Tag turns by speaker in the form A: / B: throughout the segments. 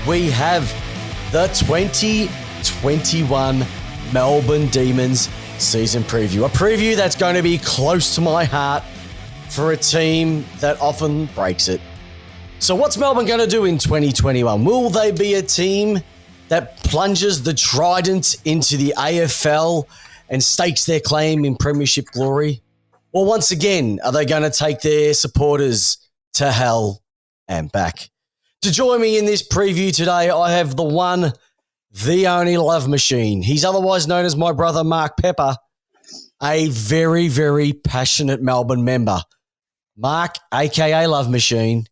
A: we have the 2021 Melbourne Demons season preview. A preview that's going to be close to my heart for a team that often breaks it. So what's Melbourne going to do in 2021? Will they be a team that plunges the trident into the AFL and stakes their claim in premiership glory? Or once again, are they going to take their supporters to hell and back? To join me in this preview today, I have the one, the only Love Machine. He's otherwise known as my brother, Mark Pepper, a very, very passionate Melbourne member. Mark, a.k.a. Love Machine,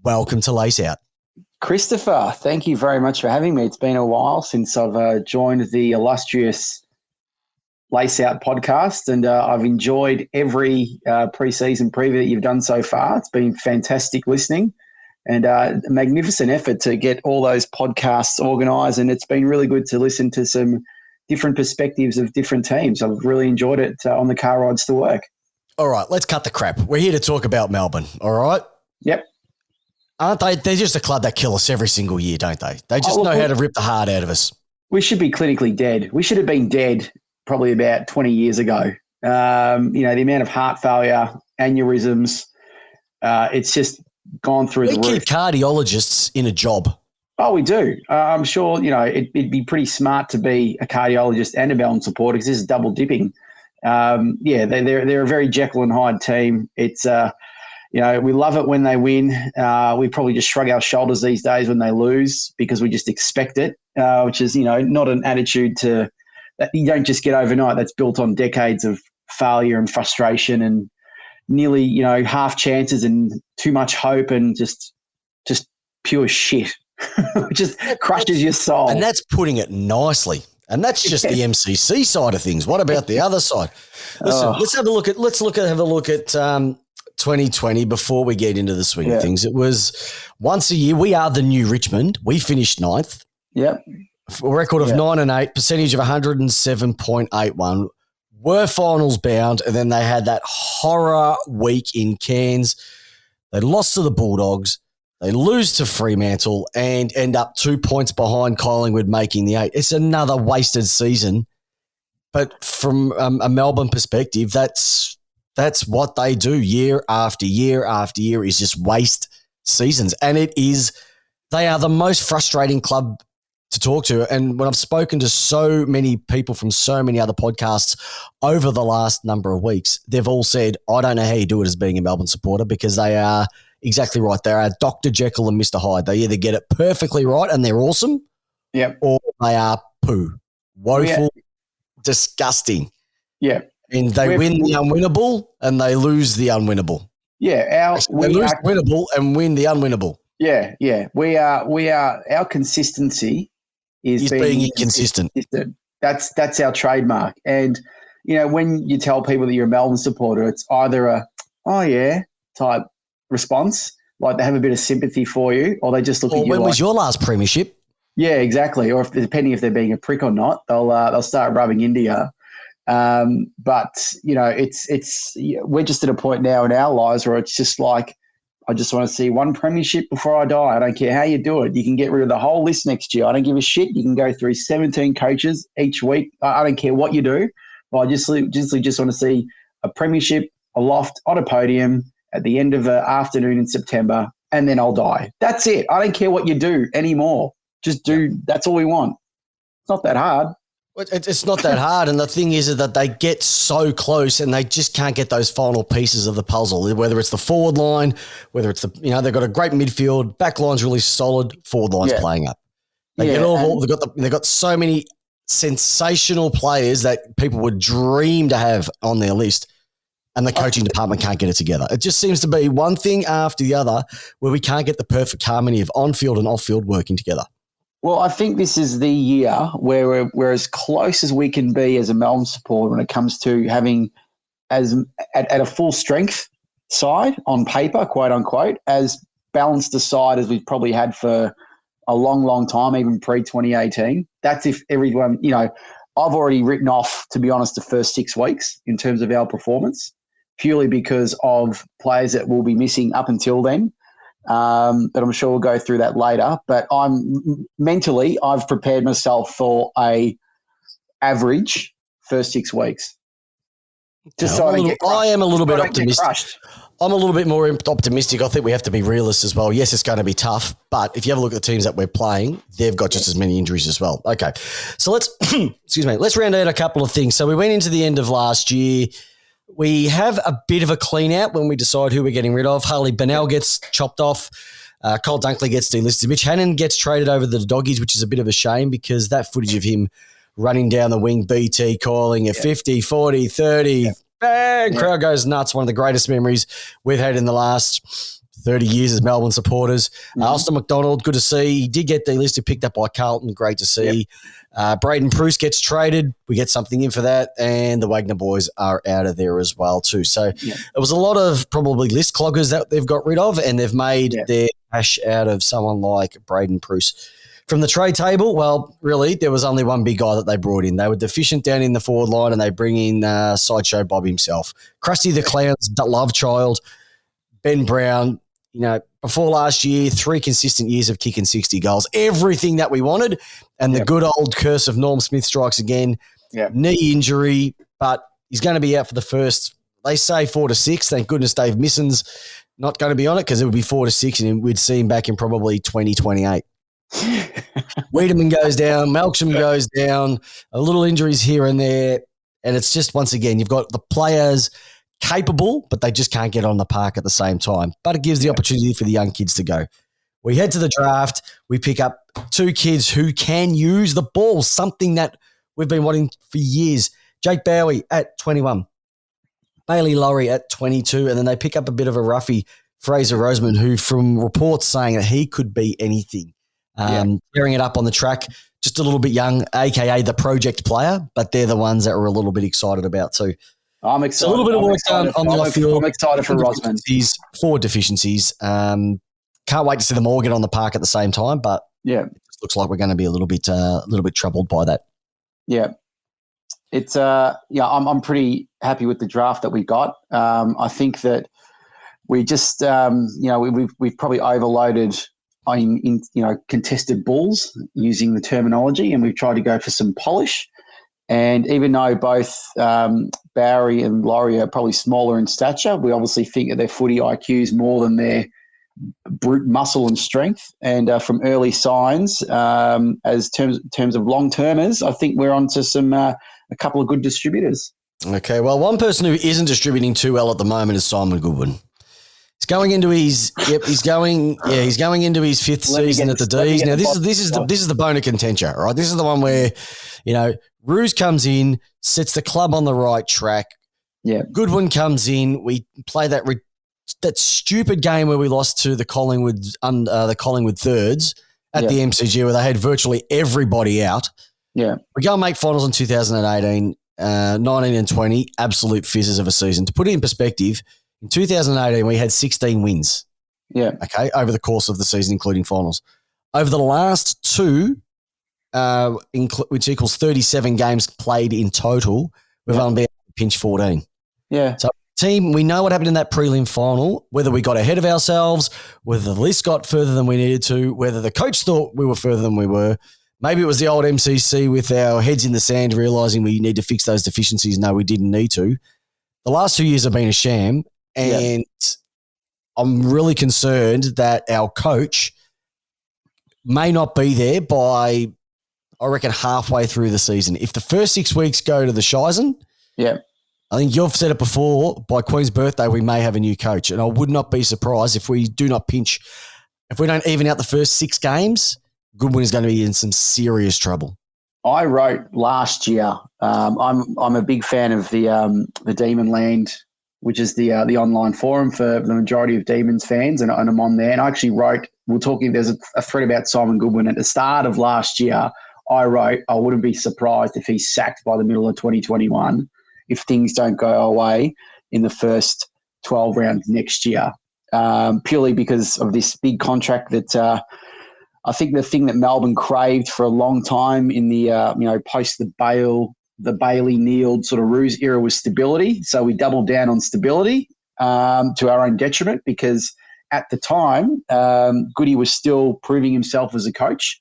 A: welcome to Lace Out.
B: Christopher, thank you very much for having me. It's been a while since I've joined the illustrious Lace Out podcast, and I've enjoyed every pre-season preview that you've done so far. It's been fantastic listening. And a magnificent effort to get all those podcasts organised. And it's been really good to listen to some different perspectives of different teams. I've really enjoyed it on the car rides to work.
A: All right, let's cut the crap. We're here to talk about Melbourne, all right?
B: Yep.
A: Aren't they? They're just a club that kill us every single year, don't they? They just know how to rip the heart out of us.
B: We should be clinically dead. We should have been dead probably about 20 years ago. The amount of heart failure, aneurysms, it's just gone through the roof.
A: We keep cardiologists in a job.
B: Oh, we do. I'm sure, it'd be pretty smart to be a cardiologist and a Melbourne supporter because this is double dipping. They're a very Jekyll and Hyde team. It's, we love it when they win. We probably just shrug our shoulders these days when they lose because we just expect it, which is, not an attitude that you don't just get overnight. That's built on decades of failure and frustration and nearly, half chances and too much hope and just pure shit. Just crushes your soul.
A: And that's putting it nicely. And that's just the MCC side of things. What about the other side? Listen, let's have a look at 2020 before we get into the swing of things. It was once a year. We are the new Richmond. We finished 9th.
B: Yep.
A: A record of 9-8, percentage of 107.81. Were finals bound, and then they had that horror week in Cairns. They lost to the Bulldogs. They lose to Fremantle and end up 2 points behind Collingwood making the 8. It's another wasted season. But from a Melbourne perspective, that's what they do year after year after year is just waste seasons. And they are the most frustrating club to talk to. And when I've spoken to so many people from so many other podcasts over the last number of weeks, they've all said, I don't know how you do it as being a Melbourne supporter because they are exactly right. They are Dr. Jekyll and Mr. Hyde. They either get it perfectly right and they're awesome, or they are poo. Woeful, disgusting.
B: Yeah.
A: And they win the unwinnable and they lose the unwinnable.
B: Yeah.
A: They lose the winnable and win the unwinnable.
B: Yeah. We are our consistency is being inconsistent. That's our trademark. And, when you tell people that you're a Melbourne supporter, it's either a, oh yeah, type response, like they have a bit of sympathy for you, or they just look at you
A: when was your last premiership?
B: Yeah, exactly. Or depending if they're being a prick or not, they'll start rubbing into you. But we're just at a point now in our lives where it's just like, I just want to see one premiership before I die. I don't care how you do it. You can get rid of the whole list next year. I don't give a shit. You can go through 17 coaches each week. I don't care what you do. But I just want to see a premiership aloft on a podium at the end of an afternoon in September, and then I'll die. That's it. I don't care what you do anymore. Just do. That's all we want. It's not that hard.
A: It's not that hard, and the thing is that they get so close and they just can't get those final pieces of the puzzle, whether it's the forward line, whether it's they've got a great midfield, back line's really solid, forward line's playing up. They've got so many sensational players that people would dream to have on their list, and the coaching department can't get it together. It just seems to be one thing after the other where we can't get the perfect harmony of on-field and off-field working together.
B: Well, I think this is the year where we're as close as we can be as a Melbourne supporter when it comes to having at a full strength side on paper, quote unquote, as balanced a side as we've probably had for a long, long time, even pre-2018. That's if everyone, I've already written off, to be honest, the first 6 weeks in terms of our performance, purely because of players that will be missing up until then. but I'm sure we'll go through that later. But I've prepared myself for a average first 6 weeks. Just so
A: I am a little bit optimistic. I'm a little bit more optimistic. I think we have to be realists as well. Yes, it's going to be tough, but if you have a look at the teams that we're playing, they've got just as many injuries as well. Okay, so let's let's round out a couple of things. So we went into the end of last year. We have a bit of a clean out when we decide who we're getting rid of. Harley Bennell gets chopped off. Cole Dunkley gets delisted. Mitch Hannon gets traded over the Doggies, which is a bit of a shame because that footage of him running down the wing, BT calling a 50, 40, 30, bang, crowd goes nuts. One of the greatest memories we've had in the last 30 years as Melbourne supporters. Alistair McDonald, good to see. He did get delisted, picked up by Carlton, great to see. Braden Pruce gets traded. We get something in for that. And the Wagner boys are out of there as well too. So it was a lot of probably list cloggers that they've got rid of, and they've made their cash out of someone like Braden Pruce. From the trade table, well, really, there was only one big guy that they brought in. They were deficient down in the forward line, and they bring in Sideshow Bob himself. Krusty the Clown's love child, Ben Brown. You know, before last year, 3 consistent years of kicking 60 goals. Everything that we wanted, and the good old curse of Norm Smith strikes again. Knee injury, but he's going to be out for the first, they say 4 to 6. Thank goodness Dave Misson's not going to be on it because it would be 4 to 6, and we'd see him back in probably 2028. Wiedemann goes down, Malcolm goes down, a little injuries here and there, and it's just, once again, you've got the players capable, but they just can't get on the park at the same time. But it gives the opportunity for the young kids to go. We head to the draft, we pick up 2 kids who can use the ball, something that we've been wanting for years. Jake Bowie at 21, Bailey Laurie at 22, and then they pick up a bit of a roughie, Fraser Roseman, who from reports saying that he could be anything. Tearing it up on the track, just a little bit young, a.k.a. the project player, but they're the ones that we're a little bit excited about too.
B: I'm excited.
A: So a little bit of work done on the off field.
B: I'm excited for Rosman.
A: Forward deficiencies. Can't wait to see them all get on the park at the same time, but it just looks like we're going to be a little bit troubled by that. Yeah.
B: It's I'm pretty happy with the draft that we got. I think that we just we've probably overloaded in contested balls, using the terminology, and we've tried to go for some polish. And even though both Bowery and Laurie are probably smaller in stature, we obviously think that their footy IQ is more than their brute muscle and strength. And from early signs, as terms of long-termers, I think we're on to some a couple of good distributors.
A: Okay, well, one person who isn't distributing too well at the moment is Simon Goodwin. He's going into his into his 5th season at the D's. Now this is the bone of contention, right? This is the one where, Ruse comes in, sets the club on the right track.
B: Yeah.
A: Goodwin comes in. We play that stupid game where we lost to the Collingwood thirds at the MCG, where they had virtually everybody out.
B: Yeah.
A: We go and make finals in 2018, 19 and 20, absolute fizzes of a season. To put it in perspective, in 2018, we had 16 wins.
B: Yeah.
A: Okay, over the course of the season, including finals. Over the last 2, which equals 37 games played in total, we've only been able to pinch 14.
B: Yeah.
A: So, team, we know what happened in that prelim final, whether we got ahead of ourselves, whether the list got further than we needed to, whether the coach thought we were further than we were. Maybe it was the old MCC with our heads in the sand, realising we need to fix those deficiencies. No, we didn't need to. The last 2 years have been a sham. And I'm really concerned that our coach may not be there by, I reckon, halfway through the season. If the first 6 weeks go to the Shizen, I think you've said it before, by Queen's birthday, we may have a new coach. And I would not be surprised if we do not pinch, if we don't even out the first 6 games, Goodwin is going to be in some serious trouble.
B: I wrote last year, I'm a big fan of the Demon Land, which is the online forum for the majority of Demons fans, and I'm on there. And I actually wrote, there's a thread about Simon Goodwin. At the start of last year, I wrote, I wouldn't be surprised if he's sacked by the middle of 2021 if things don't go our way in the first 12 rounds next year, purely because of this big contract that I think the thing that Melbourne craved for a long time in the, post the Bailey Neal sort of Ruse era was stability. So we doubled down on stability to our own detriment, because at the time, Goody was still proving himself as a coach.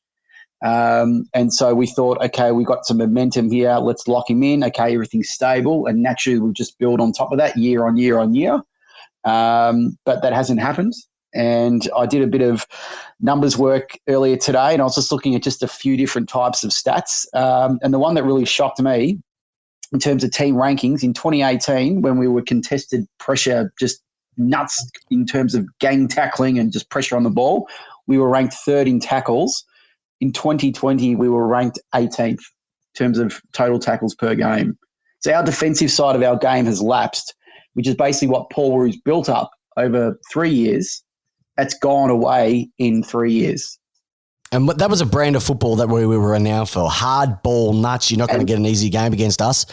B: And so we thought, okay, we got some momentum here. Let's lock him in. Okay, everything's stable. And naturally, we'll just build on top of that year on year on year. But that hasn't happened. And I did a bit of numbers work earlier today, and I was just looking at just a few different types of stats. And the one that really shocked me in terms of team rankings in 2018, when we were contested pressure just nuts in terms of gang tackling and just pressure on the ball, we were ranked third in tackles. In 2020, we were ranked 18th in terms of total tackles per game. So our defensive side of our game has lapsed, which is basically what Paul Roos built up over 3 years. That's gone away in 3 years.
A: And that was a brand of football that we were renowned for. Hard ball, nuts. You're not going to get an easy game against us.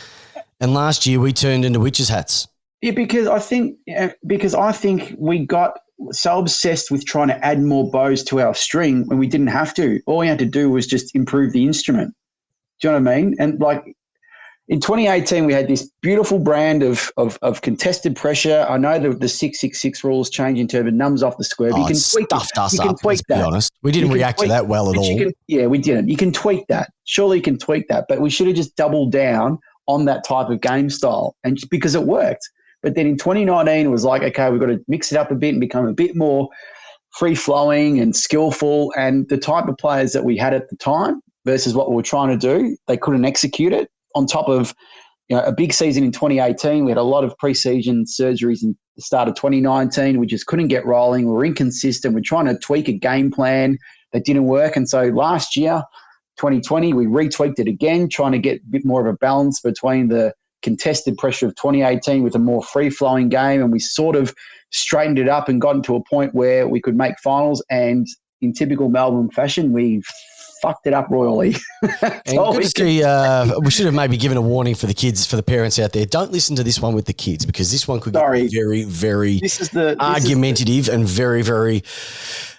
A: And last year we turned into witches' hats.
B: Yeah, because I think we got so obsessed with trying to add more bows to our string when we didn't have to. All we had to do was just improve the instrument. Do you know what I mean? And like in 2018, we had this beautiful brand of contested pressure. I know that the 666 rules change in terms of numbers off the square. But you can tweak
A: stuffed us up, let's be honest. We didn't react to that well at all.
B: Yeah, we didn't. You can tweak that. Surely you can tweak that. But we should have just doubled down on that type of game style, and because it worked. But then in 2019, it was like, okay, we've got to mix it up a bit and become a bit more free-flowing and skillful. And the type of players that we had at the time versus what we were trying to do, they couldn't execute it. On top of a big season in 2018, we had a lot of pre-season surgeries in the start of 2019. We just couldn't get rolling. We were inconsistent. We're trying to tweak a game plan that didn't work. And so last year, 2020, we retweaked it again, trying to get a bit more of a balance between the contested pressure of 2018 with a more free-flowing game. And we sort of straightened it up and gotten to a point where we could make finals. And in typical Melbourne fashion, we fucked it up royally.
A: We should have maybe given a warning for the kids, for the parents out there. Don't listen to this one with the kids, because this one could get very, very argumentative and very, very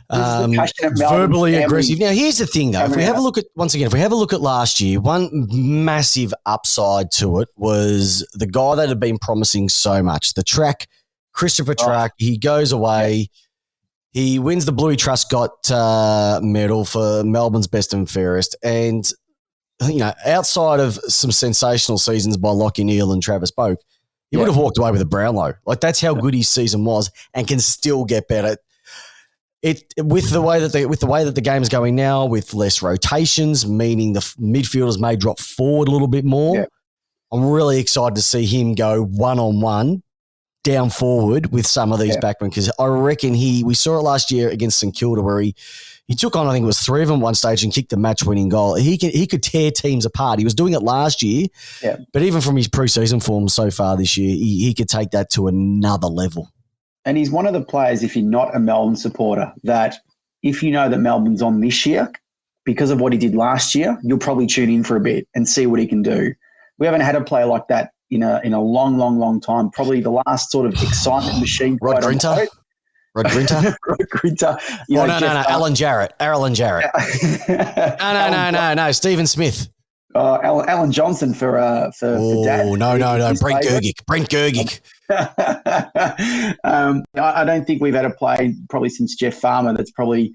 A: verbally aggressive. Now, here's the thing, though. If we have a look at last year, one massive upside to it was the guy that had been promising so much, the track, Christopher Track. He goes away. He wins the Bluey Truscott medal for Melbourne's best and fairest. And, outside of some sensational seasons by Lachie Neale and Travis Boak, he would have walked away with a Brownlow. Like, that's how good his season was, and can still get better. With the way that the game is going now, with less rotations, meaning the midfielders may drop forward a little bit more. Yeah. I'm really excited to see him go one-on-one down forward with some of these backmen, because I reckon we saw it last year against St Kilda, where he took on, I think it was 3 of them one stage, and kicked the match-winning goal. He could tear teams apart. He was doing it last year, but even from his pre-season form so far this year, he could take that to another level.
B: And he's one of the players, if you're not a Melbourne supporter, that if you know that Melbourne's on this year, because of what he did last year, you'll probably tune in for a bit and see what he can do. We haven't had a player like that in a long, long, long time. Probably the last sort of excitement machine.
A: Rod Grinter? Rod Grinter?
B: Rod Grinter.
A: No. Alan Jarrett. No. Stephen Smith.
B: Alan Johnson for Dad.
A: No. Brent Gergic.
B: I don't think we've had a play probably since Jeff Farmer. That's probably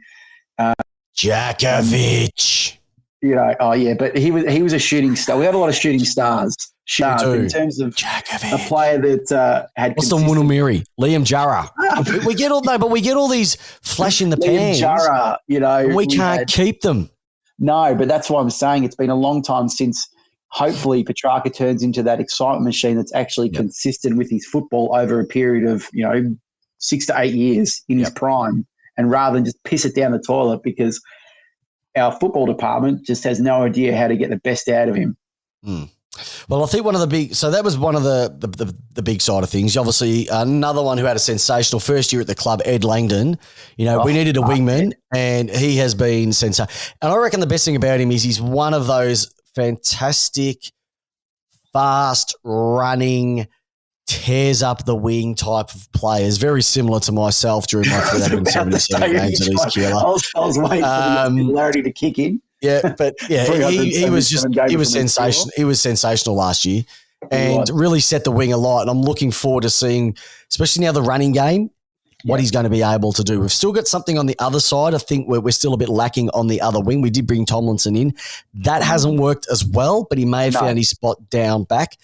A: Djakovic.
B: But he was a shooting star. We had a lot of shooting stars. In terms of Djakovic, a player that had.
A: What's the Wunumiri? Liam Jara. we get all these flash in the pans.
B: Liam Jara,
A: we can't keep them.
B: No, but that's why I'm saying it's been a long time since hopefully Petrarca turns into that excitement machine that's actually consistent with his football over a period of, 6 to 8 years in his prime, and rather than just piss it down the toilet, because our football department just has no idea how to get the best out of him.
A: Well, I think that was one of the big side of things. Obviously, another one who had a sensational first year at the club, Ed Langdon. We needed a wingman, and he has been sensational. And I reckon the best thing about him is he's one of those fantastic, fast-running, tears up the wing type of players, very similar to myself during my 377 games at East Keilor.
B: I was waiting for the similarity to kick in.
A: Yeah, but he was sensational. He was sensational last year, and really set the wing a lot. And I'm looking forward to seeing, especially now the running game. what he's going to be able to do. We've still got something on the other side. I think we're still a bit lacking on the other wing. We did bring Tomlinson in. That hasn't worked as well, but he may have found his spot down back.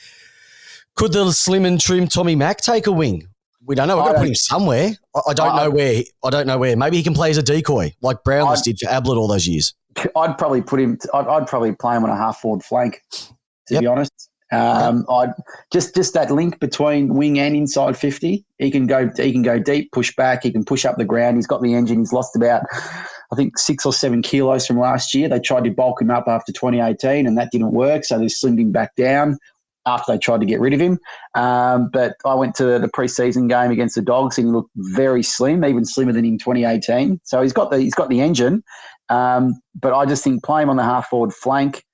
A: Could the slim and trim Tommy Mack take a wing? We don't know. We've got to put him somewhere. I don't know where. I don't know where. Maybe he can play as a decoy like Brownless did for Ablett all those years.
B: I'd probably put him. I'd probably play him on a half forward flank, to be honest. I'd just that link between wing and inside 50. He can go deep, push back. He can push up the ground. He's got the engine. He's lost about, I think, 6 or 7 kilos from last year. They tried to bulk him up after 2018, and that didn't work. So they slimmed him back down after they tried to get rid of him. But I went to the preseason game against the Dogs, and he looked very slim, even slimmer than in 2018. So he's got the engine. But I just think play him on the half forward flank.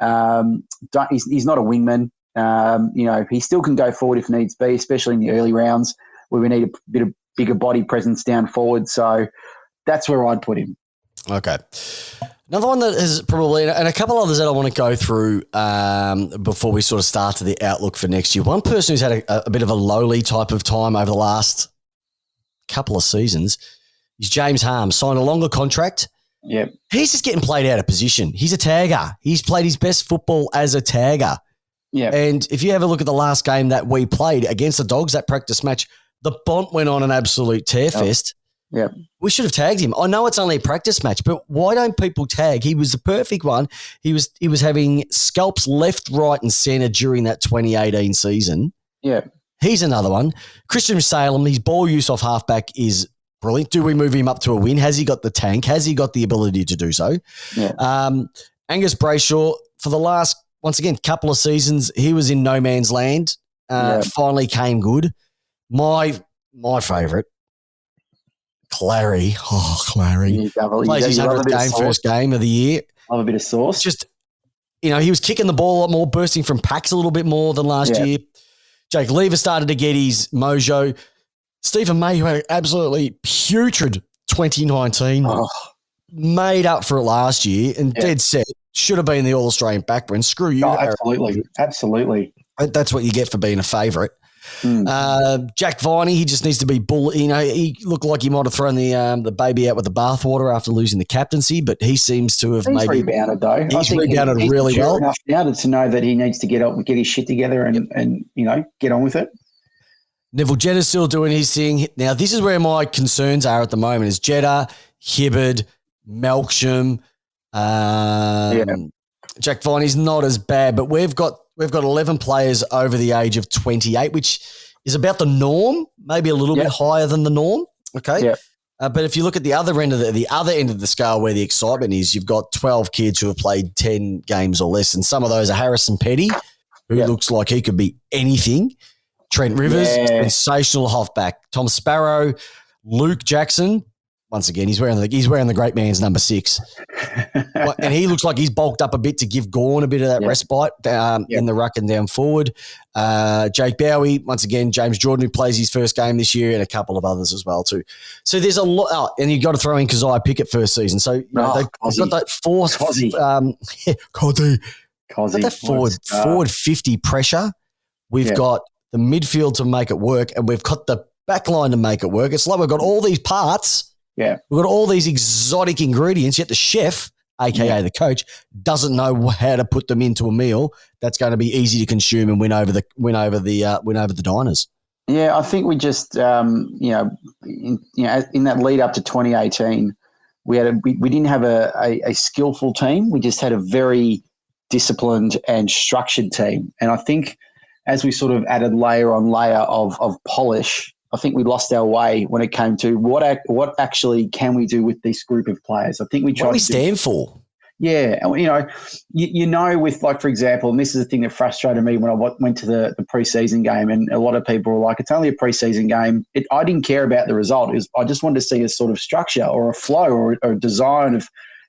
B: He's not a wingman. He still can go forward if needs be, especially in the early rounds where we need a bit of bigger body presence down forward. So that's where I'd put him.
A: Okay. Another one that is probably, and a couple others that I want to go through before we sort of start to the outlook for next year. One person who's had a bit of a lowly type of time over the last couple of seasons is James Harms. Signed a longer contract.
B: Yeah,
A: he's just getting played out of position. He's a tagger. He's played his best football as a tagger.
B: Yeah,
A: and if you have a look at the last game that we played against the Dogs, that practice match, the Bont went on an absolute tear fest.
B: Yeah,
A: we should have tagged him. I know it's only a practice match, but why don't people tag? He was the perfect one. He was having scalps left, right, and centre during that 2018 season.
B: Yeah,
A: he's another one. Christian Salem, his ball use off halfback is brilliant. Do we move him up to a win? Has he got the tank? Has he got the ability to do so?
B: Yeah.
A: Angus Brayshaw, for the last, once again, couple of seasons, he was in no man's land. Finally came good. My favourite, Clary. Oh, Clary. Plays his 100th game, first game of the year.
B: Love a bit of sauce.
A: Just, he was kicking the ball a lot more, bursting from packs a little bit more than last year. Jake Lever started to get his mojo. Stephen May, who had an absolutely putrid 2019, made up for it last year and dead set. Should have been the All-Australian backman. Screw you.
B: Oh, absolutely.
A: That's what you get for being a favourite. Jack Viney, he just needs to be he looked like he might have thrown the baby out with the bathwater after losing the captaincy, but he seems to have
B: rebounded though.
A: He's rebounded really well.
B: Enough now to know that he needs to get his shit together and get on with it.
A: Neville Jeddah's still doing his thing. Now, this is where my concerns are at the moment is Jeddah, Hibbard, Melksham. Jack Viney's not as bad, but we've got 11 players over the age of 28, which is about the norm, maybe a little bit higher than the norm. Okay.
B: Yeah.
A: But if you look at the other end of the scale where the excitement is, you've got 12 kids who have played 10 games or less, and some of those are Harrison Petty, who looks like he could be anything. Trent Rivers, sensational halfback. Tom Sparrow, Luke Jackson. Once again, he's wearing the great man's number 6, and he looks like he's bulked up a bit to give Gawn a bit of that respite in the ruck and down forward. Jake Bowie, once again, James Jordan, who plays his first game this year, and a couple of others as well too. So there's a lot, and you've got to throw in Keziah Pickett first season. So they've got that force, forward 50 pressure. We've got the midfield to make it work, and we've got the back line to make it work. It's like we've got all these parts.
B: Yeah.
A: We've got all these exotic ingredients, yet the chef, aka the coach, doesn't know how to put them into a meal that's going to be easy to consume and win over the diners.
B: Yeah, I think we just in that lead up to 2018, we didn't have a skillful team. We just had a very disciplined and structured team. And I think as we sort of added layer on layer of polish, I think we lost our way when it came to what actually can we do with this group of players. I think we tried.
A: What do we stand for?
B: Yeah, with, like, for example, and this is the thing that frustrated me when I went to the preseason game, and a lot of people were like, "It's only a preseason game." I didn't care about the result. I just wanted to see a sort of structure or a flow or a design of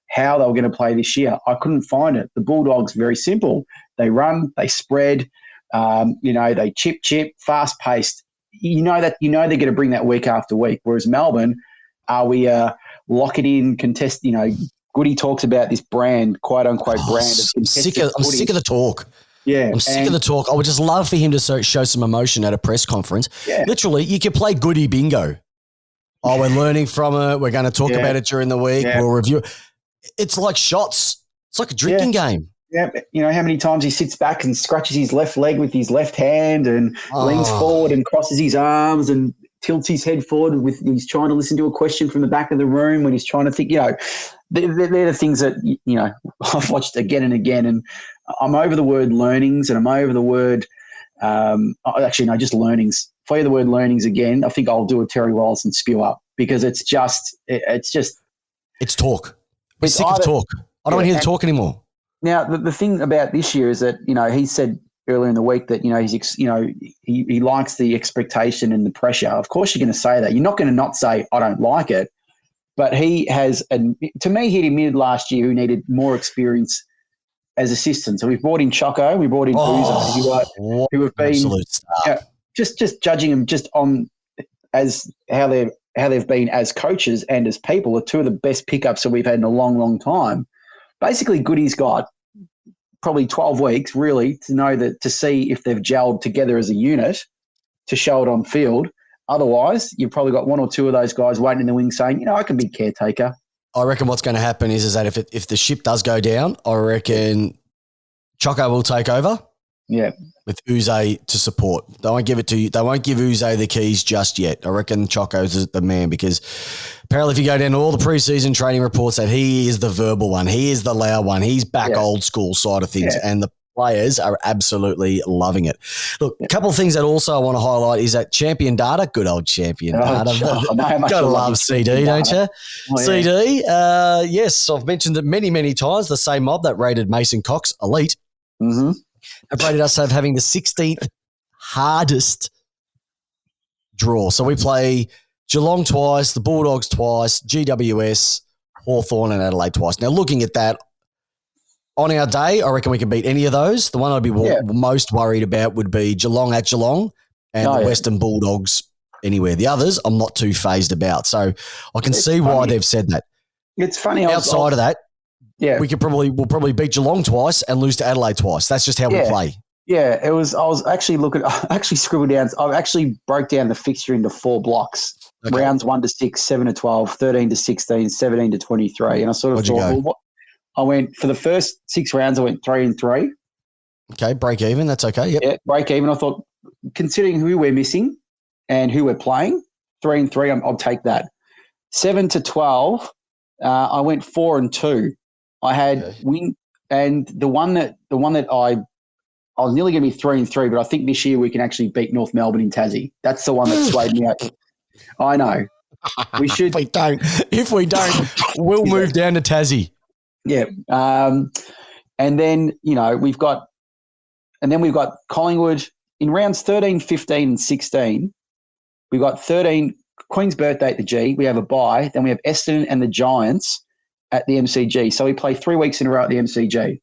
B: how they were going to play this year. I couldn't find it. The Bulldogs, very simple. They run, they spread, they chip, fast paced. You know they're going to bring that week after week. Whereas Melbourne, we lock it in, contest. Goody talks about this brand, quote unquote brand.
A: I'm sick of the talk.
B: Yeah,
A: I'm sick of the talk. I would just love for him to show some emotion at a press conference.
B: Yeah.
A: Literally, you could play Goody bingo. Oh, we're learning from it. We're going to talk about it during the week.
B: Yeah.
A: We'll review it. It's like shots. It's like a drinking game.
B: Yeah, you know how many times he sits back and scratches his left leg with his left hand and leans forward and crosses his arms and tilts his head forward he's trying to listen to a question from the back of the room when he's trying to think, they're the things that, I've watched again and again, and I'm over the word learnings and I'm over the word, just learnings. If I hear the word learnings again, I think I'll do a Terry Wallace and spew up because it's
A: talk. We're sick of talk. I don't want to hear the talk anymore.
B: Now, the thing about this year is that, he said earlier in the week that, he likes the expectation and the pressure. Of course, you're going to say that. You're not going to not say, I don't like it. But he has, to me, he admitted last year he needed more experience as assistant. So we've brought in Choco, we brought in Uzo, who have been just judging them just on as how they've been as coaches and as people are two of the best pickups that we've had in a long, long time. Basically, Goody's got probably 12 weeks, really, to see if they've gelled together as a unit to show it on field. Otherwise, you've probably got one or two of those guys waiting in the wings saying, I can be caretaker.
A: I reckon what's going to happen is that if the ship does go down, I reckon Choco will take over.
B: Yeah.
A: With Uze to support. They won't give it to you. They won't give Uze the keys just yet. I reckon Choco's the man because apparently if you go down to all the preseason training reports that he is the verbal one, he is the loud one, he's back old school side of things and the players are absolutely loving it. Look, a couple of things that also I want to highlight is that Champion Data, good old Champion Data. Gotta love CD, don't you? CD, yes, I've mentioned it many, many times, the same mob that rated Mason Cox elite.
B: Mm-hmm.
A: Have rated us having the 16th hardest draw. So we play Geelong twice, the Bulldogs twice, GWS, Hawthorn and Adelaide twice. Now, looking at that, on our day, I reckon we can beat any of those. The one I'd be most worried about would be Geelong at Geelong and the Western Bulldogs anywhere. The others, I'm not too phased about. So I can see why they've said that.
B: It's funny.
A: Outside of that, we'll probably beat Geelong twice and lose to Adelaide twice. That's just how we play.
B: Yeah, I was actually I actually scribbled down. I actually broke down the fixture into 4 blocks. Okay. Rounds 1 to 6, 7 to 12, 13 to 16, 17 to 23. And I sort of thought, I went for the first 6 rounds, I went 3 and 3.
A: Okay, break even. That's okay. Yep.
B: Yeah, break even. I thought, considering who we're missing and who we're playing, 3 and 3, I'll take that. 7 to 12, I went 4 and 2. I had win, and the one that I was nearly going to be 3 and 3, but I think this year we can actually beat North Melbourne in Tassie. That's the one that swayed me out. I know. We should.
A: If we don't, we'll move down to Tassie.
B: Yeah. And then, we've got Collingwood in rounds 13, 15, and 16. We've got 13, Queen's birthday at the G. We have a bye. Then we have Essendon and the Giants at the MCG. So we play 3 weeks in a row at the MCG.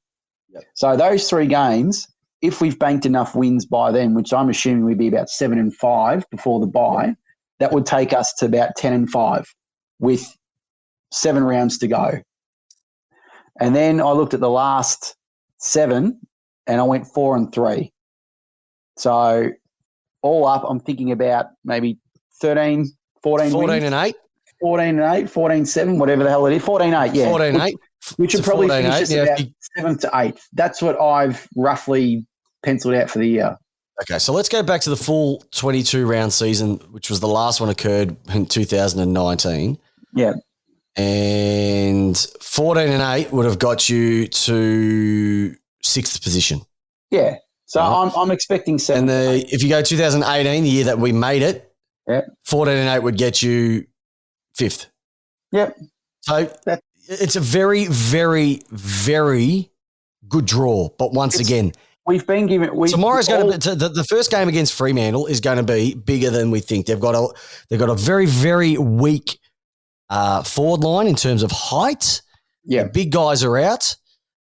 B: Yep. So those 3 games, if we've banked enough wins by then, which I'm assuming we'd be about 7 and 5 before the bye, that would take us to about 10 and 5 with 7 rounds to go. And then I looked at the last 7 and I went 4 and 3. So all up, I'm thinking about maybe 13, 14
A: wins. And 8.
B: 14 and 8, 14, 7, whatever the hell it is. 14, 8, yeah.
A: 14, 8.
B: Which would probably finish us about 7th to 8th. That's what I've roughly penciled out for the year.
A: Okay, so let's go back to the full 22-round season, which was the last one occurred in 2019.
B: Yeah.
A: And 14 and 8 would have got you to 6th position.
B: Yeah. So I'm expecting 7.
A: And if you go 2018, the year that we made it, 14 and 8 would get you 5th.
B: Yep.
A: So it's a very, very, very good draw. But once again,
B: we've been given.
A: Tomorrow's going to be the first game against Fremantle is going to be bigger than we think. They've got a very, very weak forward line in terms of height.
B: Yeah,
A: the big guys are out.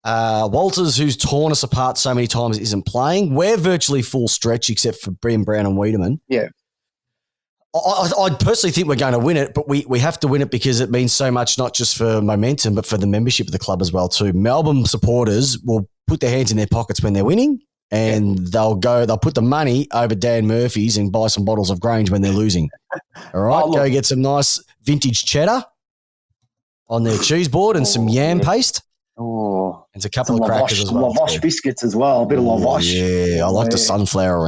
A: Walters, who's torn us apart so many times, isn't playing. We're virtually full stretch except for Brian Brown and Wiedemann.
B: Yeah.
A: I personally think we're going to win it, but we have to win it because it means so much, not just for momentum, but for the membership of the club as well too. Melbourne supporters will put their hands in their pockets when they're winning, and they'll put the money over Dan Murphy's and buy some bottles of Grange when they're losing. All right, go get some nice vintage cheddar on their cheese board and some yam paste.
B: Oh,
A: and a couple of crackers as well.
B: Lavash biscuits as well. A bit of lavash.
A: Yeah, I like the sunflower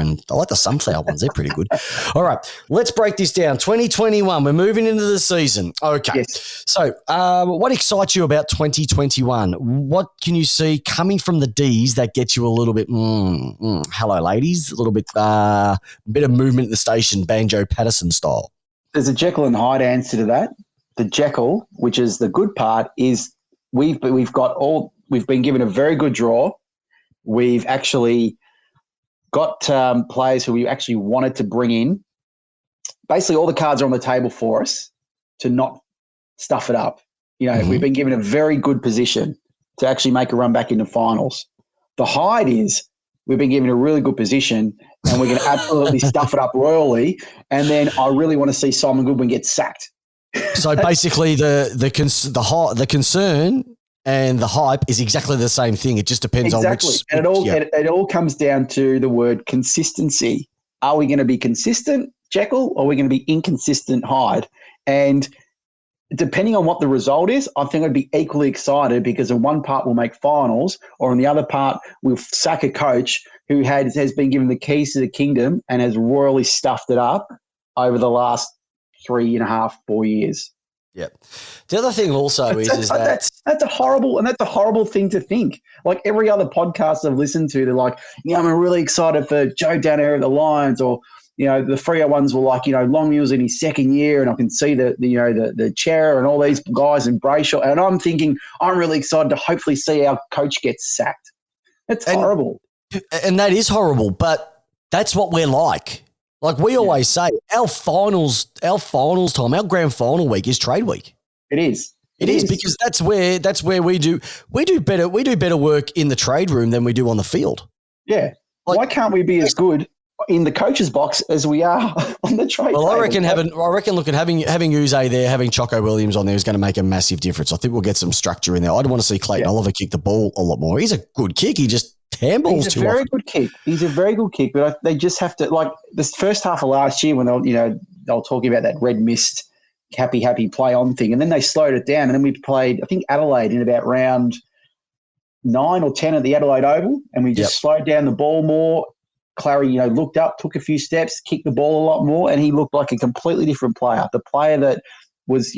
A: ones. They're pretty good. All right, let's break this down. 2021, we're moving into the season. Okay.
B: Yes.
A: So what excites you about 2021? What can you see coming from the Ds that gets you a little bit, hello, ladies, a little bit of movement in the station, Banjo Patterson style?
B: There's a Jekyll and Hyde answer to that. The Jekyll, which is the good part, is we've been given a very good draw. We've actually got players who we actually wanted to bring in. Basically, all the cards are on the table for us to not stuff it up. We've been given a very good position to actually make a run back into finals. The Hyde is we've been given a really good position and we're going to absolutely stuff it up royally. And then I really want to see Simon Goodwin get sacked.
A: So basically, the concern and the hype is exactly the same thing. It just depends on which.
B: And it all comes down to the word consistency. Are we going to be consistent, Jekyll, or are we going to be inconsistent, Hyde? And depending on what the result is, I think I'd be equally excited because in one part we'll make finals, or in the other part we'll sack a coach who has been given the keys to the kingdom and has royally stuffed it up over the last 3.5, 4 years.
A: Yeah. The other thing also is that
B: that's a horrible thing to think. Like every other podcast I've listened to, they're like, I'm really excited for Joe Danaher at the Lions, or the Freo ones were like, Longmuir's in his second year, and I can see the chair and all these guys in Brayshaw, and I'm thinking I'm really excited to hopefully see our coach get sacked. That's horrible.
A: And that is horrible, but that's what we're like. Like we always say, our finals time, our grand final week is trade week.
B: It is.
A: It is because that's where we do better work in the trade room than we do on the field.
B: Yeah. Why can't we be as good in the coach's box as we are on the trade?
A: Well, I reckon having Uze there, having Choco Williams on there is going to make a massive difference. I think we'll get some structure in there. I'd want to see Clayton Oliver kick the ball a lot more. He's a good kick. He just handballs too often. He's a very good kick.
B: He's a very good kick, but they just have to, like this first half of last year when they'll talking about that red mist, happy play on thing, and then they slowed it down, and then we played, I think, Adelaide in about round 9 or 10 at the Adelaide Oval, and we just slowed down the ball more. Clary, looked up, took a few steps, kicked the ball a lot more, and he looked like a completely different player. The player that was,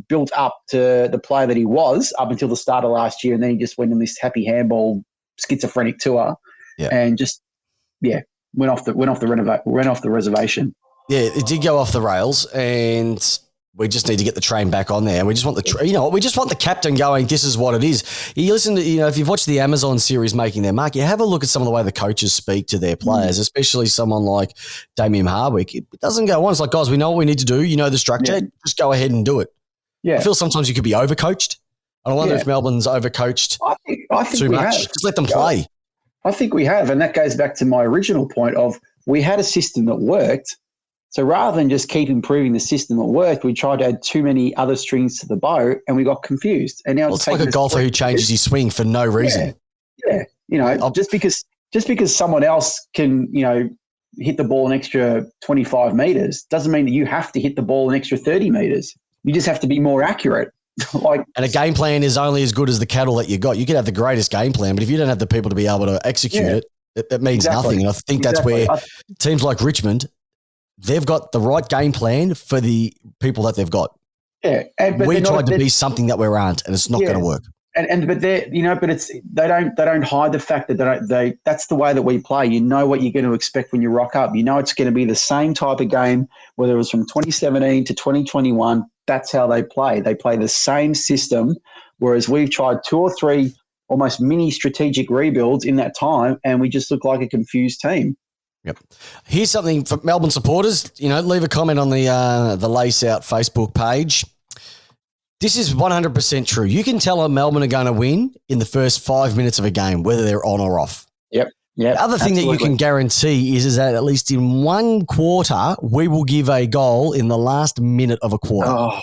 B: built up to the player that he was up until the start of last year, and then he just went on this happy handball schizophrenic tour, and just went off the reservation. Yeah,
A: it did go off the rails, and we just need to get the train back on there. And we just want we just want the captain going, this is what it is. You listen to, if you've watched the Amazon series Making Their Mark, you have a look at some of the way the coaches speak to their players, especially someone like Damien Hardwick. It doesn't go on. It's like, guys, we know what we need to do. You know the structure. Just go ahead and do it. Yeah. I feel sometimes you could be overcoached. I wonder if Melbourne's overcoached
B: I think
A: too much. Just let them play.
B: I think we have. And that goes back to my original point of we had a system that worked. So rather than just keep improving the system that worked, we tried to add too many other strings to the bow and we got confused. And now
A: it's like a golfer who changes his swing for no reason.
B: Yeah. Just because someone else can, hit the ball an extra 25 meters doesn't mean that you have to hit the ball an extra 30 meters. You just have to be more accurate.
A: And a game plan is only as good as the cattle that you got. You could have the greatest game plan, but if you don't have the people to be able to execute it means nothing. And I think that's where teams like Richmond, they've got the right game plan for the people that they've got.
B: Yeah,
A: but we tried to be something that we aren't, and it's not going to work.
B: But they don't hide the fact that that's the way that we play. You know what you're going to expect when you rock up. You know it's going to be the same type of game, whether it was from 2017 to 2021. That's how they play. They play the same system, whereas we've tried 2 or 3 almost mini strategic rebuilds in that time, and we just look like a confused team.
A: Yep. Here's something for Melbourne supporters. Leave a comment on the Lace Out Facebook page. This is 100% true. You can tell Melbourne are going to win in the first 5 minutes of a game, whether they're on or off.
B: Yep.
A: The other thing that you can guarantee is that at least in one quarter, we will give a goal in the last minute of a quarter.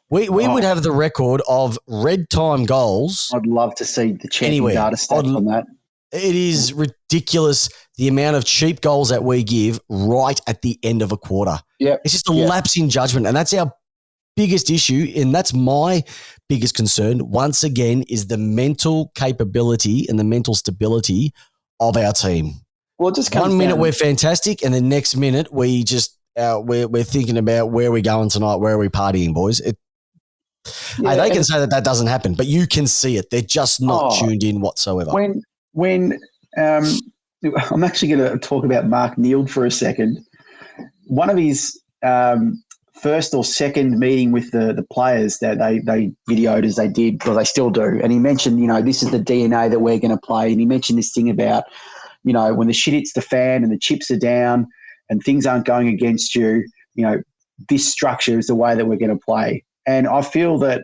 A: We would have the record of red time goals.
B: I'd love to see the champion data stats on that.
A: It is ridiculous the amount of cheap goals that we give right at the end of a quarter.
B: Yeah,
A: it's just a lapse in judgment, and that's our biggest issue, and that's my biggest concern. Once again, is the mental capability and the mental stability of our team.
B: Well, it just comes
A: 1 minute
B: down.
A: we're fantastic, and the next minute we just we're thinking about where we're going tonight, where are we partying, boys? Hey, they can say that doesn't happen, but you can see it. They're just not tuned in whatsoever.
B: When I'm actually going to talk about Mark Neild for a second. One of his first or second meeting with the players that they videoed as they did, well, they still do, and he mentioned, this is the DNA that we're going to play, and he mentioned this thing about, when the shit hits the fan and the chips are down and things aren't going against you, this structure is the way that we're going to play. And I feel that,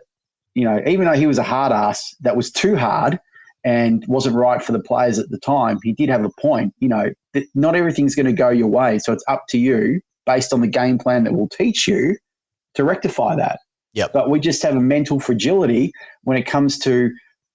B: even though he was a hard ass that was too hard and wasn't right for the players at the time, he did have a point, that not everything's going to go your way. So it's up to you, based on the game plan that will teach you, to rectify that.
A: Yep.
B: But we just have a mental fragility when it comes to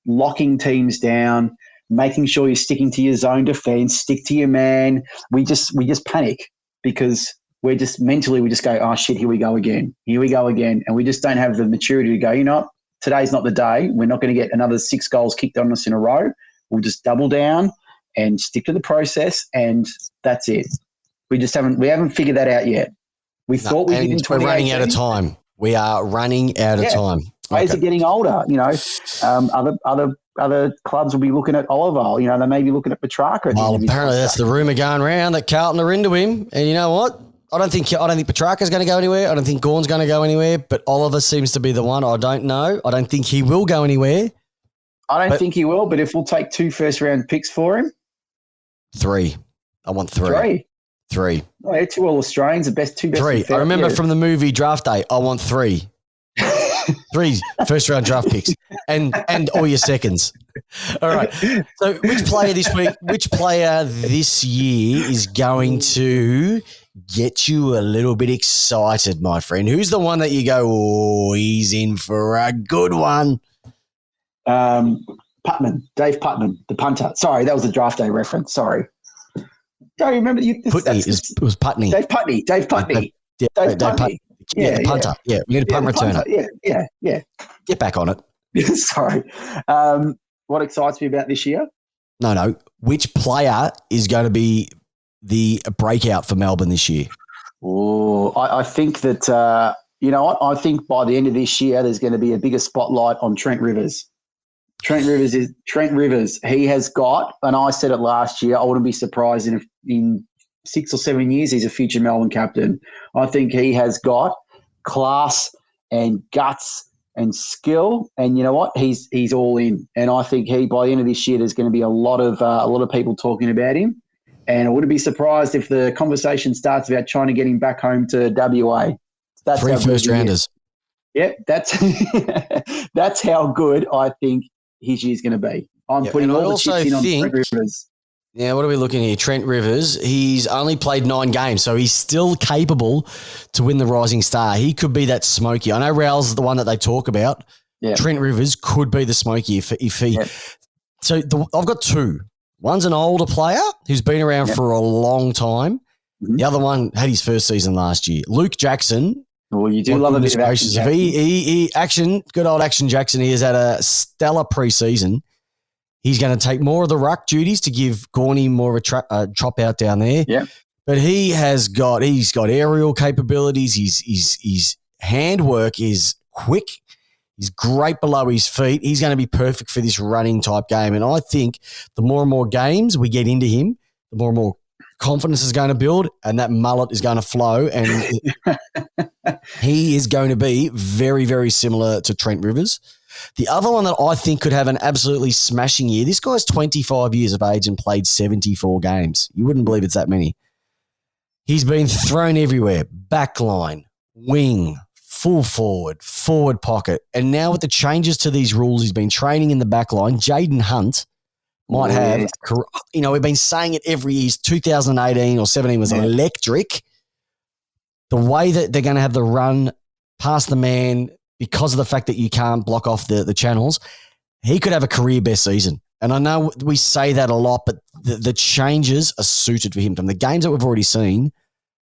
B: locking teams down, making sure you're sticking to your zone defense, stick to your man. We just panic because we just go, oh shit, here we go again. And we just don't have the maturity to go, today's not the day. We're not going to get another 6 goals kicked on us in a row. We'll just double down and stick to the process, and that's it. We haven't figured that out yet. We thought we did in 2018.
A: We're running out of time. We are running out of time.
B: Players are getting older. Other clubs will be looking at Oliver. They may be looking at Petrarca.
A: Well, apparently that's the rumour going around that Carlton are into him. And you know what? I don't think Petrarca's going to go anywhere. I don't think Gawn's going to go anywhere. But Oliver seems to be the one. I don't know. I don't think he will go anywhere.
B: I don't think he will. But if we'll take 2 first-round picks for him,
A: 3. I want 3. 3.
B: Oh, they're 2 All-Australians, the best 2 best.
A: 3. I remember from the movie Draft Day. I want 3. 3 first-round draft picks and all your seconds. All right. So which player this year is going to get you a little bit excited, my friend? Who's the one that you go, oh, he's in for a good one?
B: Putman, Dave Putman, the punter. Sorry, that was a Draft Day reference. Sorry. Don't remember you.
A: It was Putney.
B: Dave Putney. Dave Putney.
A: The punter. Yeah, we need a punt returner.
B: Yeah.
A: Get back on it.
B: Sorry. What excites me about this year?
A: No. Which player is going to be the breakout for Melbourne this year?
B: Oh, I think that, I think by the end of this year, there's going to be a bigger spotlight on Trent Rivers. Trent Rivers. He has got, and I said it last year, I wouldn't be surprised if in 6 or 7 years he's a future Melbourne captain. I think he has got class and guts and skill, and you know what? He's all in. And I think by the end of this year, there's going to be a lot of people talking about him. And I wouldn't be surprised if the conversation starts about trying to get him back home to WA. That's
A: 3 first rounders.
B: Yep, that's how good I think his year's going to be. I'm putting all the chips in on Trent Rivers.
A: Yeah, what are we looking here? Trent Rivers, he's only played 9 games, so he's still capable to win the Rising Star. He could be that Smokey. I know Raul's the one that they talk about. Yeah. Trent Rivers could be the Smokey if he. Yeah. So I've got 2. One's an older player who's been around for a long time. Mm-hmm. The other one had his first season last year. Luke Jackson.
B: Well, you do love a bit of Action Jackson.
A: Good old Action Jackson. He has had a stellar preseason. He's going to take more of the ruck duties to give Gorney more of a chop out down there.
B: Yeah.
A: But he's got aerial capabilities. His handwork is quick. He's great below his feet. He's going to be perfect for this running type game. And I think the more and more games we get into him, the more and more confidence is going to build, and that mullet is going to flow. And he is going to be very, very similar to Trent Rivers. The other one that I think could have an absolutely smashing year, this guy's 25 years of age and played 74 games. You wouldn't believe it's that many. He's been thrown everywhere, back line, wing, full forward pocket. And now with the changes to these rules, he's been training in the back line. Jaden Hunt might have, we've been saying it every year. 2018 or 17 was electric. The way that they're going to have the run past the man because of the fact that you can't block off the channels, he could have a career best season. And I know we say that a lot, but the changes are suited for him. From the games that we've already seen,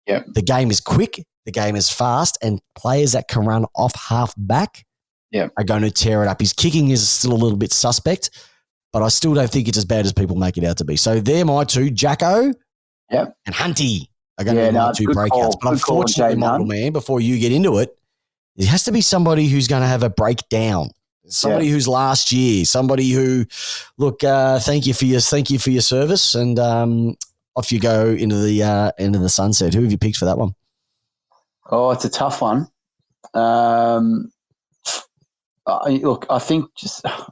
A: the game is quick, the game is fast, and players that can run off half back are going to tear it up. His kicking is still a little bit suspect, but I still don't think it's as bad as people make it out to be. So they're my two, Jacko and Hunty are going to be my two breakouts. But unfortunately, my little man, before you get into it, it has to be somebody who's going to have a breakdown. Somebody who's last year, somebody who, look, thank you for your service, and off you go into the sunset. Who have you picked for that one?
B: Oh, it's a tough one. Look, I think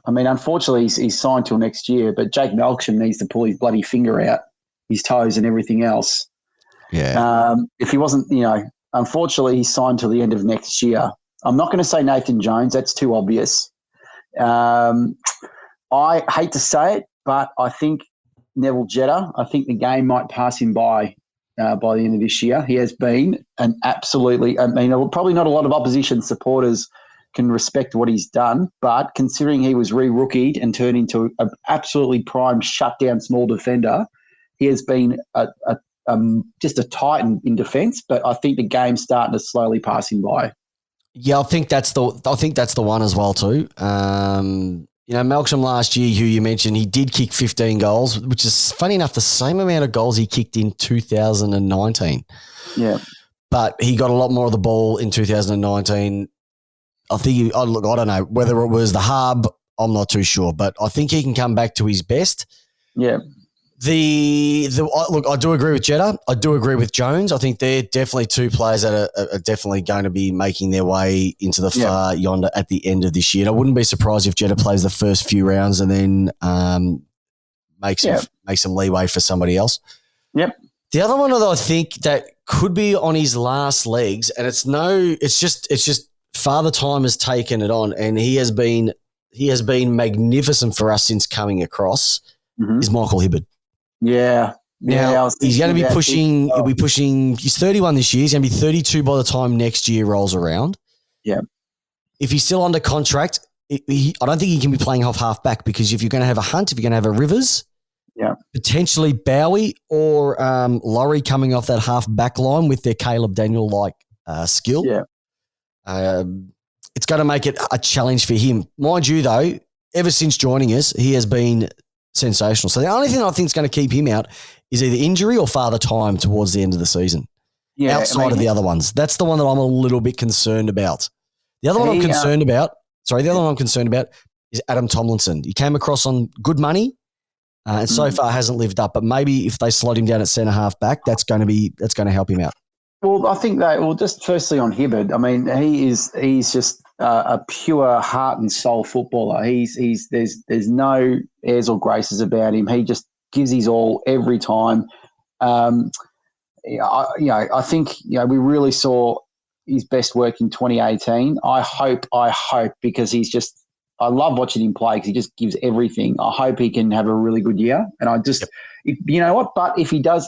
B: unfortunately he's signed till next year, but Jake Melksham needs to pull his bloody finger out, his toes and everything else.
A: Yeah.
B: If he wasn't, unfortunately he's signed till the end of next year. I'm not going to say Nathan Jones. That's too obvious. I hate to say it, but I think Neville Jetta, I think the game might pass him by the end of this year. He has been probably not a lot of opposition supporters can respect what he's done, but considering he was re-rookied and turned into an absolutely prime shutdown small defender, he has been just a titan in defence, but I think the game's starting to slowly pass him by.
A: Yeah, I think that's the one as well too. Melksham last year, who you mentioned, he did kick 15 goals, which is funny enough the same amount of goals he kicked in 2019.
B: Yeah,
A: but he got a lot more of the ball in 2019. I think I don't know whether it was the hub. I'm not too sure, but I think he can come back to his best.
B: Yeah.
A: I do agree with Jetta. I do agree with Jones. I think they're definitely two players that are definitely going to be making their way into the far yonder at the end of this year. And I wouldn't be surprised if Jetta plays the first few rounds and then makes some leeway for somebody else.
B: Yep.
A: The other one that I think that could be on his last legs, and it's just Father Time has taken it on, and he has been magnificent for us since coming across. Is Michael Hibberd.
B: Yeah.
A: Now, he's going to be pushing. He'll be pushing. He's 31 this year. He's going to be 32 by the time next year rolls around.
B: Yeah.
A: If he's still under contract, I don't think he can be playing off half back, because if you're going to have a Hunt, if you're going to have a Rivers, potentially Bowie or Laurie coming off that half back line with their Caleb Daniel skill.
B: Yeah.
A: It's going to make it a challenge for him. Mind you, though, ever since joining us, he has been sensational. So the only thing I think is going to keep him out is either injury or Father Time towards the end of the season. Yeah, outside of the other ones. That's the one that I'm a little bit concerned about. The other one I'm concerned about is Adam Tomlinson. He came across on good money and so far hasn't lived up. But maybe if they slot him down at centre half back, that's going to help him out.
B: Well, I think just firstly on Hibberd, I mean, he's just a pure heart and soul footballer. There's no airs or graces about him. He just gives his all every time. I think we really saw his best work in 2018. I hope because I love watching him play because he just gives everything. I hope he can have a really good year. And but if he does.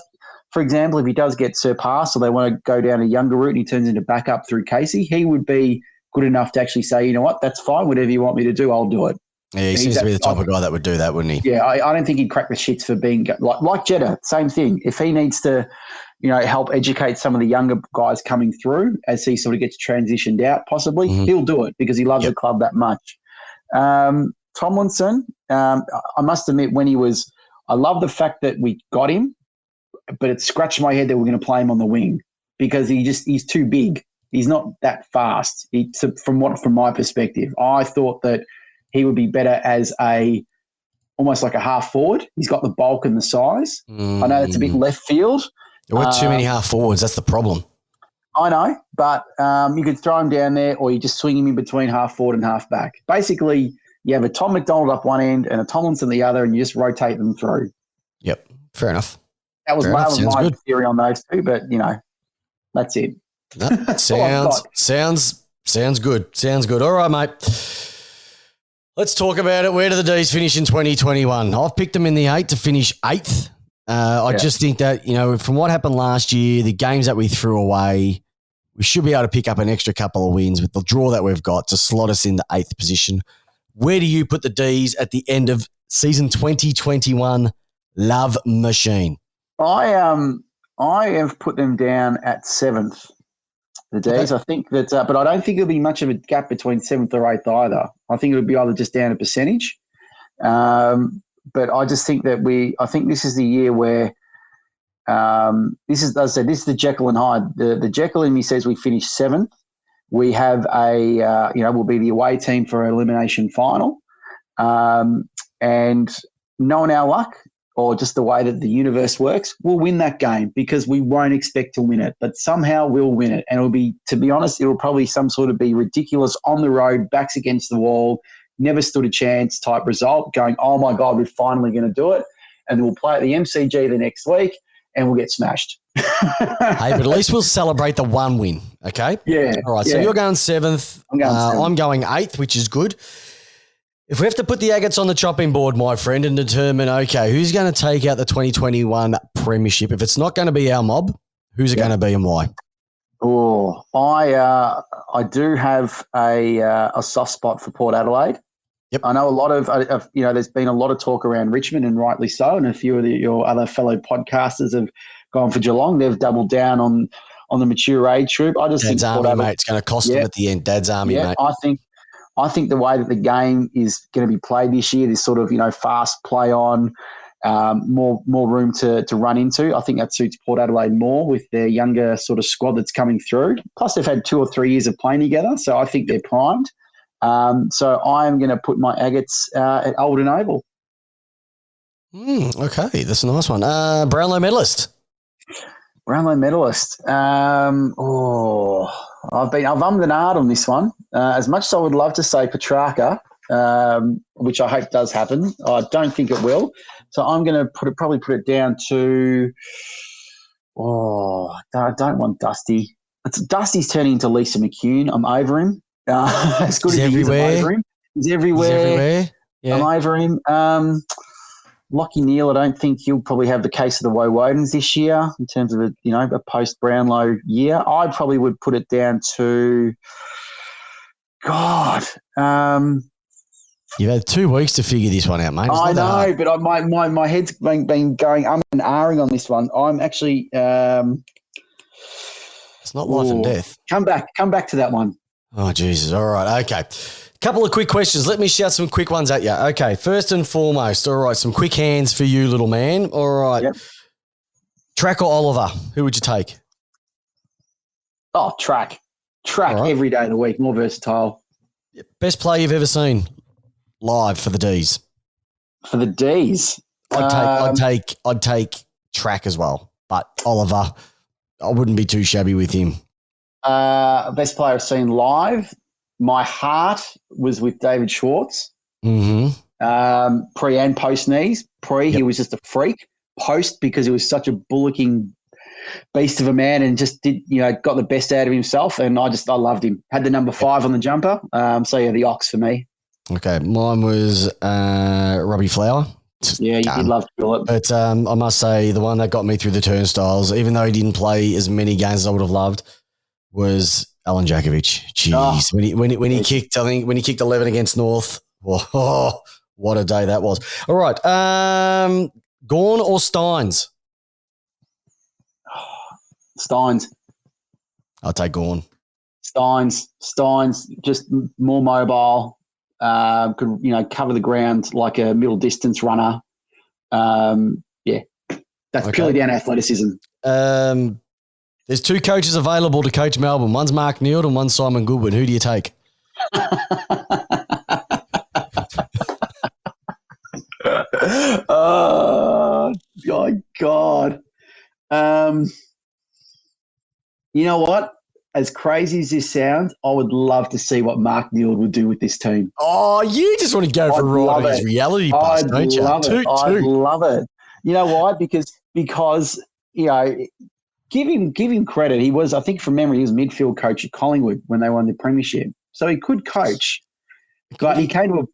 B: For example, if he does get surpassed or they want to go down a younger route and he turns into backup through Casey, he would be good enough to actually say, you know what, that's fine. Whatever you want me to do, I'll do it.
A: Yeah, he seems to be the type of guy that would do that, wouldn't he?
B: Yeah, I don't think he'd crack the shits for being like Jetta. Same thing. If he needs to, help educate some of the younger guys coming through as he sort of gets transitioned out, possibly, he'll do it because he loves the club that much. Tomlinson, I must admit, I love the fact that we got him. But it scratched my head that we're going to play him on the wing because he's too big. He's not that fast. From my perspective, I thought that he would be better as almost like a half forward. He's got the bulk and the size. I know that's a bit left field.
A: There weren't too many half forwards. That's the problem.
B: I know, but you could throw him down there or you just swing him in between half forward and half back. Basically, you have a Tom McDonald up one end and a Tomlinson the other, and you just rotate them through.
A: Yep, fair enough.
B: That was my theory on those two, but that's it.
A: Sounds good. Sounds good. All right, mate. Let's talk about it. Where do the D's finish in 2021? I've picked them in the 8 to finish 8th. I just think that, from what happened last year, the games that we threw away, we should be able to pick up an extra couple of wins with the draw that we've got to slot us in the 8th position. Where do you put the D's at the end of season 2021 Love Machine?
B: I have put them down at 7th. The D's.
A: Okay.
B: I think that, but I don't think there'll be much of a gap between 7th or 8th either. I think it'll be either just down a percentage. But I just think that I think this is the year where this is, as I said, this is the Jekyll and Hyde. The Jekyll in me says we finish 7th. We have we'll be the away team for an elimination final. And knowing our luck, or just the way that the universe works, we'll win that game because we won't expect to win it, but somehow we'll win it. And it'll be, to be honest, it'll probably some sort of be ridiculous on the road, backs against the wall, never stood a chance type result, going, oh my God, we're finally going to do it. And then we'll play at the MCG the next week and we'll get smashed.
A: Hey, but at least we'll celebrate the one win, okay?
B: Yeah.
A: All right,
B: yeah.
A: so you're going 7th.
B: I'm going 7th.
A: I'm going 8th, which is good. If we have to put the agates on the chopping board, my friend, and determine, okay, who's going to take out the 2021 premiership? If it's not going to be our mob, who's it going to be and why?
B: Oh, I do have a soft spot for Port Adelaide.
A: Yep.
B: I know a lot of there's been a lot of talk around Richmond, and rightly so, and a few of your other fellow podcasters have gone for Geelong. They've doubled down on the mature age troop. I just
A: Dad's
B: think
A: Army, mate. It's going to cost them at the end. Dad's Army, mate.
B: I think the way that the game is going to be played this year, this sort of fast play on, more room to run into. I think that suits Port Adelaide more with their younger sort of squad that's coming through. Plus, they've had 2 or 3 years of playing together, so I think they're primed. So I'm going to put my agates at Alden Oval.
A: Okay, that's a nice one. Brownlow medalist.
B: Brownlow medalist. I've ummed and ahed on this one. As much as I would love to say Petrarca, which I hope does happen, I don't think it will. So I'm going to probably put it down to. I don't want Dusty. Dusty's turning into Lisa McCune. I'm over him. As good as he is, I'm over him. He's everywhere. Yeah. I'm over him. Lockie Neal, I don't think he'll probably have the case of the Woewodens this year in terms of a post-Brownlow year. I probably would put it down to God.
A: You've had 2 weeks to figure this one out, mate.
B: I know, but my head's been going and ahhing on this one. I'm actually
A: it's not life and death.
B: Come back to that one.
A: Oh, Jesus. All right. Okay. Couple of quick questions. Let me shout some quick ones at you. Okay. First and foremost, all right, some quick hands for you, little man. All right.
B: Yep.
A: Track or Oliver? Who would you take?
B: Oh, Track right. Every day of the week. More versatile.
A: Best player you've ever seen live for the D's?
B: For the D's?
A: I'd take Track as well, but Oliver, I wouldn't be too shabby with him.
B: Best player I've seen live. My heart was with David Schwartz.
A: Mm-hmm.
B: Pre and post knees. He was just a freak. Post, because he was such a bullocking beast of a man and just did, got the best out of himself. And I loved him. Had the number 5 on the jumper. The Ox for me.
A: Okay. Mine was Robbie Flower.
B: Yeah, you did love Philip.
A: But I must say the one that got me through the turnstiles, even though he didn't play as many games as I would have loved, was Alan Jakovic. Jeez, when he kicked, I think when he kicked 11 against North, what a day that was. All right, Gawn or Steins?
B: Steins.
A: I'll take Gawn.
B: Steins, just more mobile. Could cover the ground like a middle distance runner. That's purely down to athleticism.
A: There's 2 coaches available to coach Melbourne. One's Mark Neal and one's Simon Goodwin. Who do you take?
B: Oh, my God. You know what? As crazy as this sounds, I would love to see what Mark Neal would do with this team.
A: Oh, you just want to go for a ride on his reality bus, don't you?
B: I'd love it. You know why? Because give him credit. He was, I think from memory, he was midfield coach at Collingwood when they won the premiership. So he could coach. But he came to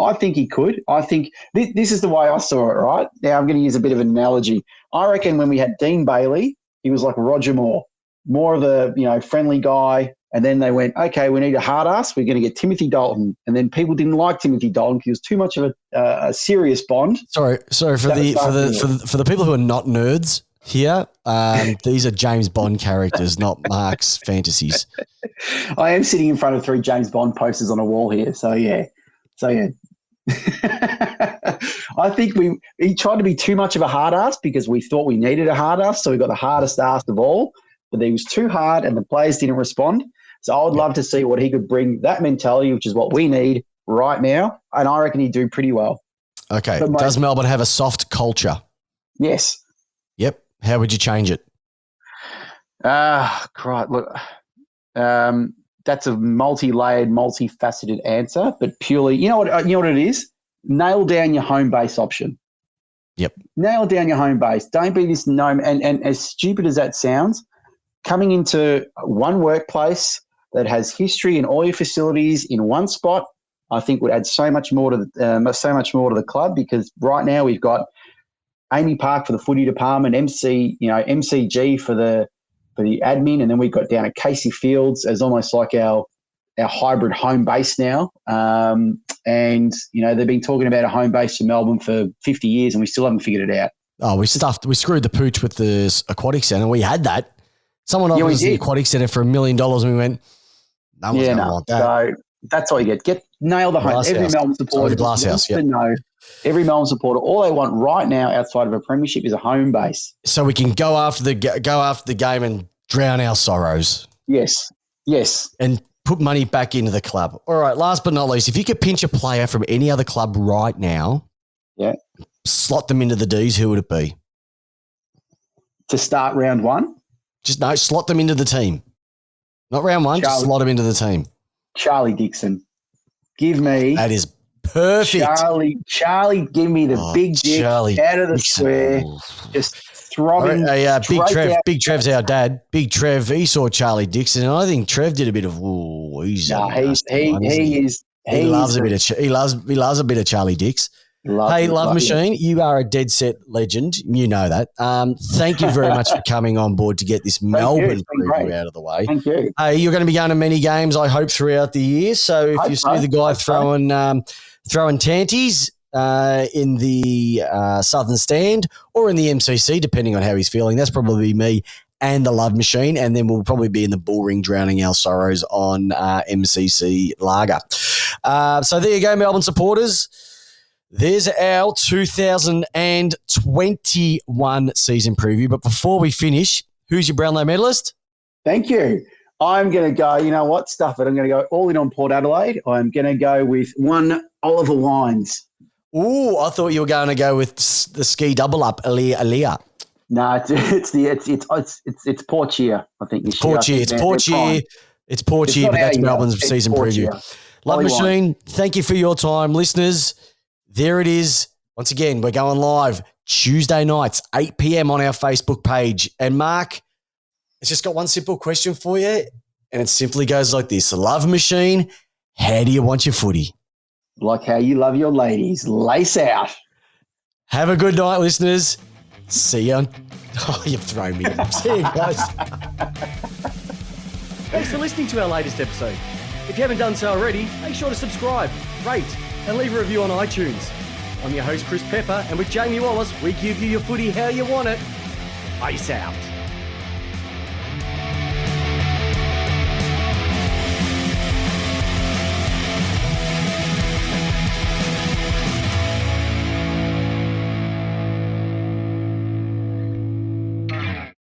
B: I think he could. I think this is the way I saw it, right? Now I'm going to use a bit of an analogy. I reckon when we had Dean Bailey, he was like Roger Moore. more of a friendly guy. And then they went, okay, we need a hard ass. We're going to get Timothy Dalton. And then people didn't like Timothy Dalton because he was too much of a serious Bond.
A: Sorry for the people who are not nerds here. These are James Bond characters, not Mark's fantasies.
B: I am sitting in front of 3 James Bond posters on a wall here. So yeah. I think he tried to be too much of a hard ass because we thought we needed a hard ass. So we got the hardest ass of all, but he was too hard and the players didn't respond. So I would love to see what he could bring, that mentality, which is what we need right now. And I reckon he'd do pretty well.
A: Okay. Does Melbourne have a soft culture?
B: Yes.
A: Yep. How would you change it?
B: Right. Look, that's a multi-layered, multifaceted answer, but purely, you know what it is? Nail down your home base option.
A: Yep.
B: Nail down your home base. Don't be this gnome. And as stupid as that sounds, coming into one workplace that has history and all your facilities in one spot, I think would add so much more to the club, because right now we've got Amy Park for the footy department, MCG for the admin, and then we've got down at Casey Fields as almost like our hybrid home base now. And they've been talking about a home base for Melbourne for 50 years, and we still haven't figured it out.
A: Oh, we screwed the pooch with the aquatic centre. We had that. Someone offered us the aquatic centre for $1 million, and we went, no one's going to want that.
B: So that's all you get. Nail the home. Every Melbourne supporter wants to know. Every Melbourne supporter, all they want right now outside of a premiership is a home base.
A: So we can go after the game and drown our sorrows.
B: Yes.
A: And put money back into the club. All right, last but not least, if you could pinch a player from any other club right now, slot them into the Ds, who would it be?
B: To start round one?
A: Slot them into the team. Not round one, just slot them into the team.
B: Charlie Dixon. Give me.
A: That is perfect.
B: Charlie, give me the big dick Charlie out of the square. Just throbbing.
A: Big Trev's our dad. Big Trev, he saw Charlie Dixon, and I think Trev did a bit of, he loves a bit of Charlie Dix. Love Machine, you are a dead set legend. You know that. Thank you very much for coming on board to get this Melbourne preview out of the way.
B: Thank you.
A: You're going to be going to many games, I hope, throughout the year. So if you see the guy throwing tanties in the Southern Stand or in the MCC, depending on how he's feeling, that's probably me and the Love Machine, and then we'll probably be in the bull ring drowning our sorrows on MCC Lager. So there you go, Melbourne supporters. There's our 2021 season preview. But before we finish, who's your Brownlow medalist?
B: Thank you. I'm going to go, you know what, stuff it. I'm going to go all in on Port Adelaide. I'm going to go with one Oliver Wines.
A: Ooh, I thought you were going to go with the ski double up, Aaliyah.
B: No, it's Port Cheer, I think.
A: It's Port Cheer. It's Port Cheer, but that's Melbourne's season preview. Love Machine, thank you for your time. Listeners, there it is. Once again, we're going live Tuesday nights, 8 p.m. on our Facebook page. And Mark, it's just got one simple question for you, and it simply goes like this. Love Machine, how do you want your footy?
B: Like how you love your ladies. Lace out.
A: Have a good night, listeners. See you. Oh, you've thrown me. See you, guys. Thanks for listening to our latest episode. If you haven't done so already, make sure to subscribe, rate, and leave a review on iTunes. I'm your host, Chris Pepper, and with Jamie Wallace, we give you your footy how you want it. Peace out.